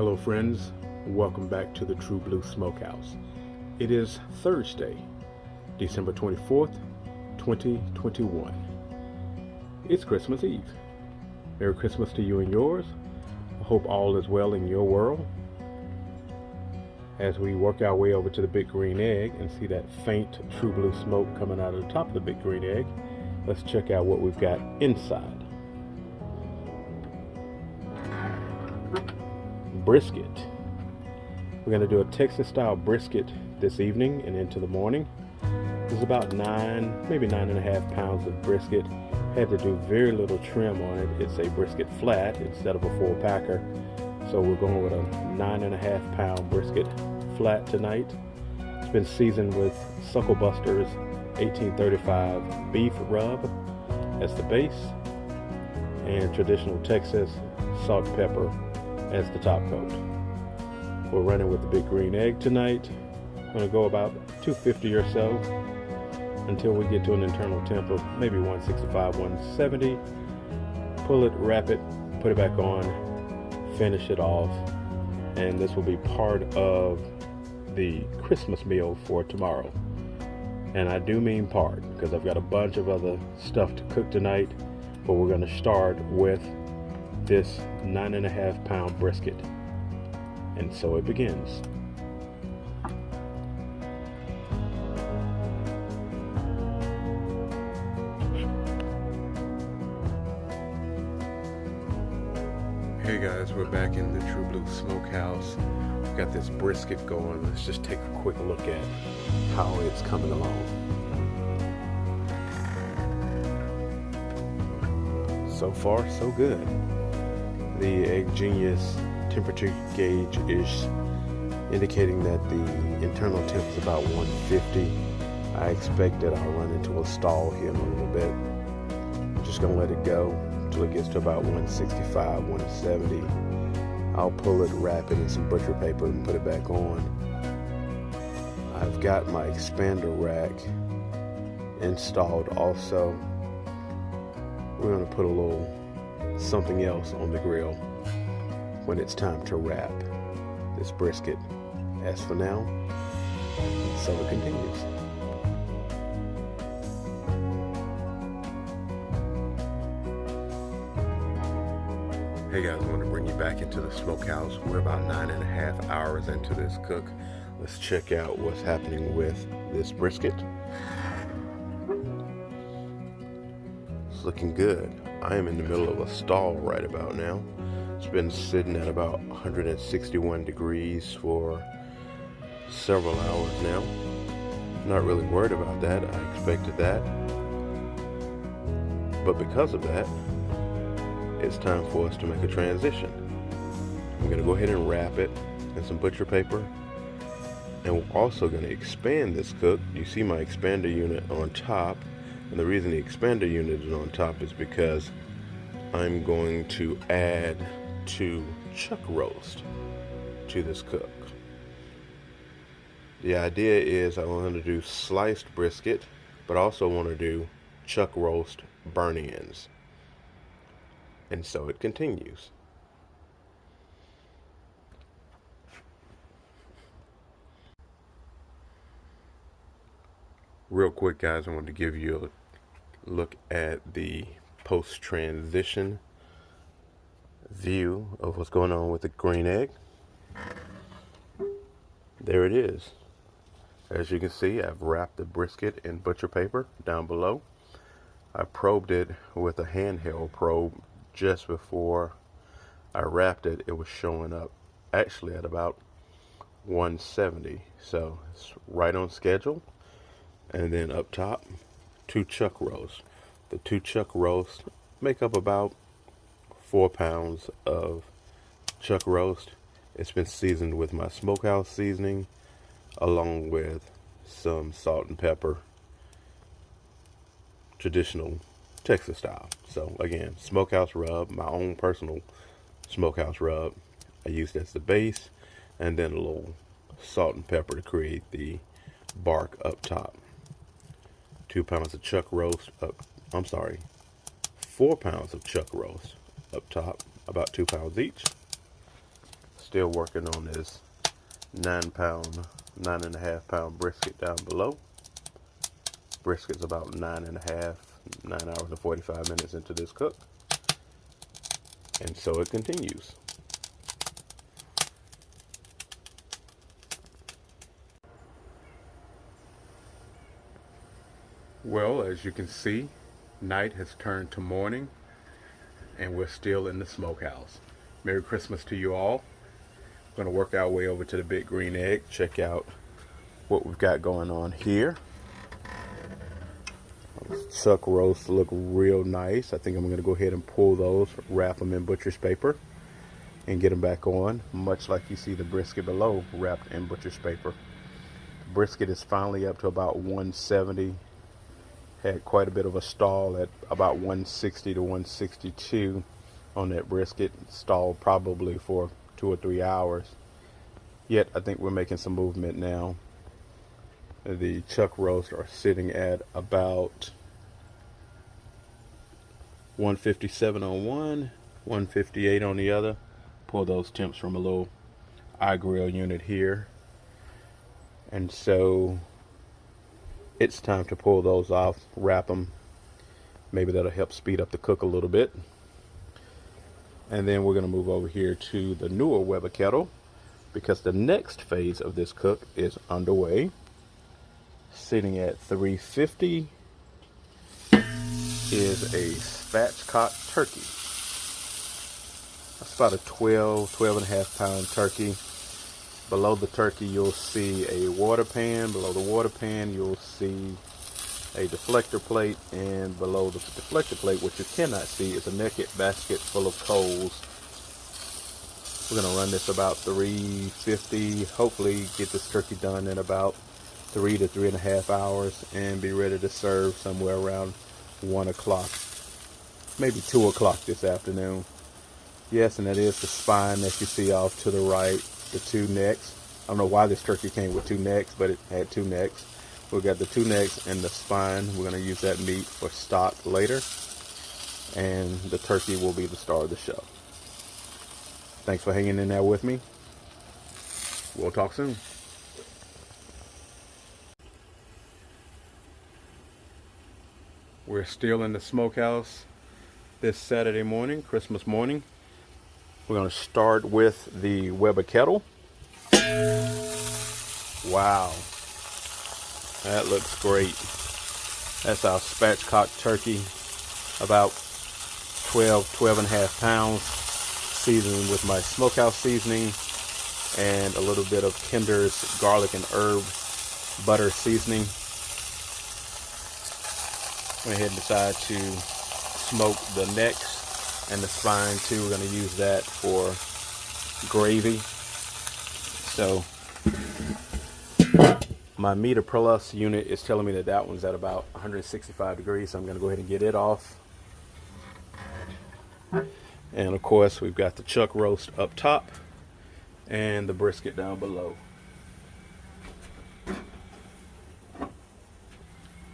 Hello friends, welcome back to the True Blue Smokehouse. It is Thursday, December 24th, 2021. It's Christmas Eve. Merry Christmas to you and yours. I hope all is well in your world. As we work our way over to the big green egg and see that faint True Blue smoke coming out of the top of the big green egg, let's check out what we've got inside. Brisket. We're going to do a Texas style brisket this evening and into the morning. It's about 9, maybe 9.5 pounds of brisket. Had to do very little trim on it. It's a brisket flat instead of a full packer. So we're going with a 9.5 pound brisket flat tonight. It's been seasoned with Suckle Buster's 1835 beef rub as the base and traditional Texas salt and pepper as the top coat. We're running with the big green egg tonight. I'm going to go about 250 or so until we get to an internal temp of maybe 165, 170. Pull it, wrap it, put it back on, finish it off, and this will be part of the Christmas meal for tomorrow. And I do mean part, because I've got a bunch of other stuff to cook tonight, but we're going to start with this 9.5 pound brisket. And so it begins. Hey guys, we're back in the True Blue Smokehouse. We've got this brisket going. Let's just take a quick look at how it's coming along. So far, so good. The Egg Genius temperature gauge is indicating that the internal temp is about 150. I expect that I'll run into a stall here in a little bit. I'm just gonna let it go until it gets to about 165, 170. I'll pull it, wrap it in some butcher paper and put it back on. I've got my expander rack installed also. We're gonna put a little something else on the grill when it's time to wrap this brisket. As for now, so it continues. Hey guys, I want to bring you back into the smokehouse. We're about 9.5 hours into this cook. Let's check out what's happening with this brisket. It's looking good. I am in the middle of a stall right about now. It's been sitting at about 161 degrees for several hours now. Not really worried about that. I expected that. But because of that, it's time for us to make a transition. I'm going to go ahead and wrap it in some butcher paper. And we're also going to expand this cook. You see my expander unit on top. And the reason the expander unit is on top is because I'm going to add 2 chuck roast to this cook. The idea is I want to do sliced brisket, but I also want to do chuck roast burn-ins. And so it continues. Real quick guys, I wanted to give you a look at the post-transition view of what's going on with the green egg. There it is. As you can see, I've wrapped the brisket in butcher paper down below. I probed it with a handheld probe just before I wrapped it. It was showing up actually at about 170, so it's right on schedule. And then up top, 2 chuck roasts. The 2 chuck roasts make up about 4 pounds of chuck roast. It's been seasoned with my smokehouse seasoning along with some salt and pepper, traditional Texas style. So again, smokehouse rub, my own personal smokehouse rub. I used as the base, and then a little salt and pepper to create the bark up top. 2 pounds of chuck roast up, 4 pounds of chuck roast up top, about 2 pounds each. Let's Still working on this 9.5 pound brisket down below. Brisket's about 9 hours and 45 minutes into this cook. And so it continues. Well, as you can see, night has turned to morning and we're still in the smokehouse. Merry Christmas to you all. We're going to work our way over to the Big Green Egg, check out what we've got going on here. Chuck roasts look real nice. I think I'm going to go ahead and pull those, wrap them in butcher's paper, and get them back on, much like you see the brisket below wrapped in butcher's paper. The brisket is finally up to about 170. Had quite a bit of a stall at about 160 to 162 on that brisket. Stalled probably for 2 or 3 hours. Yet I think we're making some movement now. The chuck roasts are sitting at about 157 on one, 158 on the other. Pull those temps from a little iGrill unit here. And so it's time to pull those off, wrap them. Maybe that'll help speed up the cook a little bit. And then we're going to move over here to the newer Weber kettle because the next phase of this cook is underway. Sitting at 350 is a spatchcock turkey. That's about a 12 and a half pound turkey. Below the turkey, you'll see a water pan. Below the water pan, you'll see a deflector plate. And below the deflector plate, what you cannot see is a naked basket full of coals. We're going to run this about 350. Hopefully get this turkey done in about 3 to 3.5 hours and be ready to serve somewhere around 1 o'clock. Maybe 2 o'clock this afternoon. Yes, and that is the spine that you see off to the right. The 2 necks. I don't know why this turkey came with 2 necks, but it had 2 necks. We've got the 2 necks and the spine. We're going to use that meat for stock later. And the turkey will be the star of the show. Thanks for hanging in there with me. We'll talk soon. We're still in the smokehouse this Saturday morning, Christmas morning. We're going to start with the Weber kettle. Wow, that looks great. That's our spatchcock turkey, about 12 and a half pounds, seasoned with my smokehouse seasoning and a little bit of Kinder's garlic and herb butter seasoning. Went ahead and decided to smoke the necks and the spine too. We're going to use that for gravy. So my Meter Plus unit is telling me that that one's at about 165 degrees, so I'm going to go ahead and get it off. And of course we've got the chuck roast up top and the brisket down below. I'm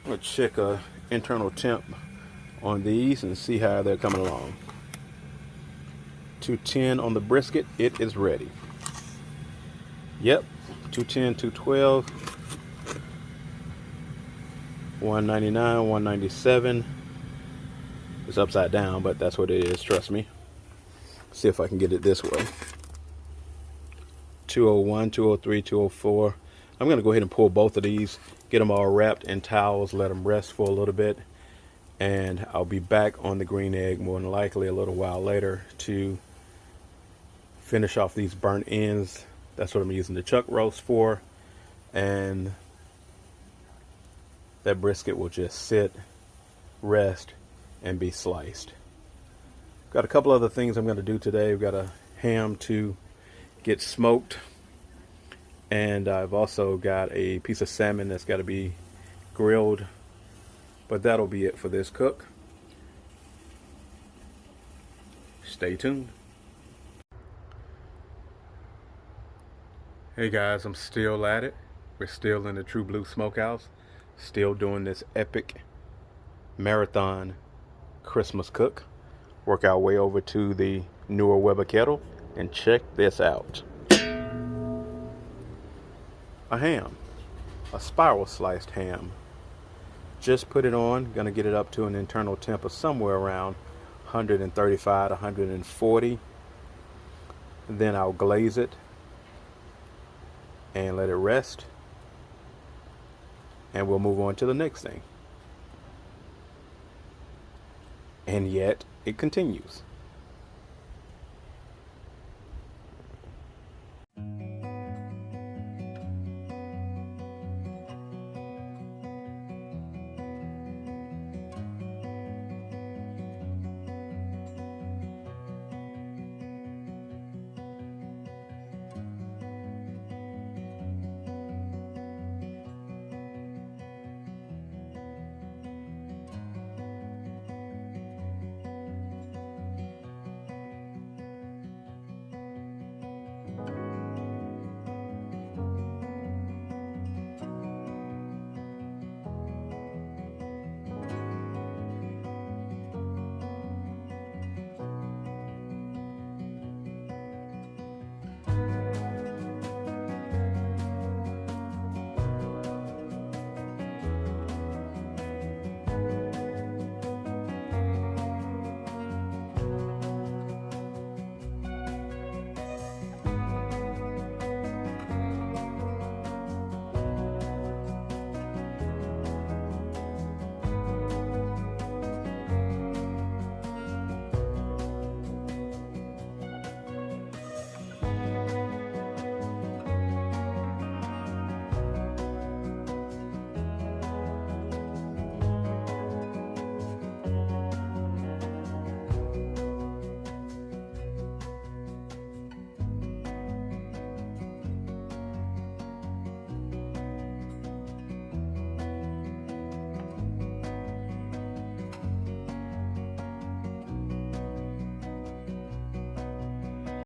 going to check a internal temp on these and see how they're coming along. 210 on the brisket, it is ready. Yep, 210, 212, 199, 197. It's upside down, but that's what it is, trust me. See if I can get it this way. 201, 203, 204. I'm going to go ahead and pull both of these, get them all wrapped in towels, let them rest for a little bit, and I'll be back on the green egg more than likely a little while later to finish off these burnt ends. That's what I'm using the chuck roast for, and that brisket will just sit, rest, and be sliced. Got a couple other things I'm going to do today. We've got a ham to get smoked, and I've also got a piece of salmon that's got to be grilled, but that'll be it for this cook. Stay tuned. Hey guys, I'm still at it. We're still in the True Blue Smokehouse, still doing this epic marathon Christmas cook. Work our way over to the newer Weber kettle and check this out. a ham, a spiral sliced ham. Just put it on, gonna get it up to an internal temp of somewhere around 135 to 140. Then I'll glaze it and let it rest, and we'll move on to the next thing. And yet it continues.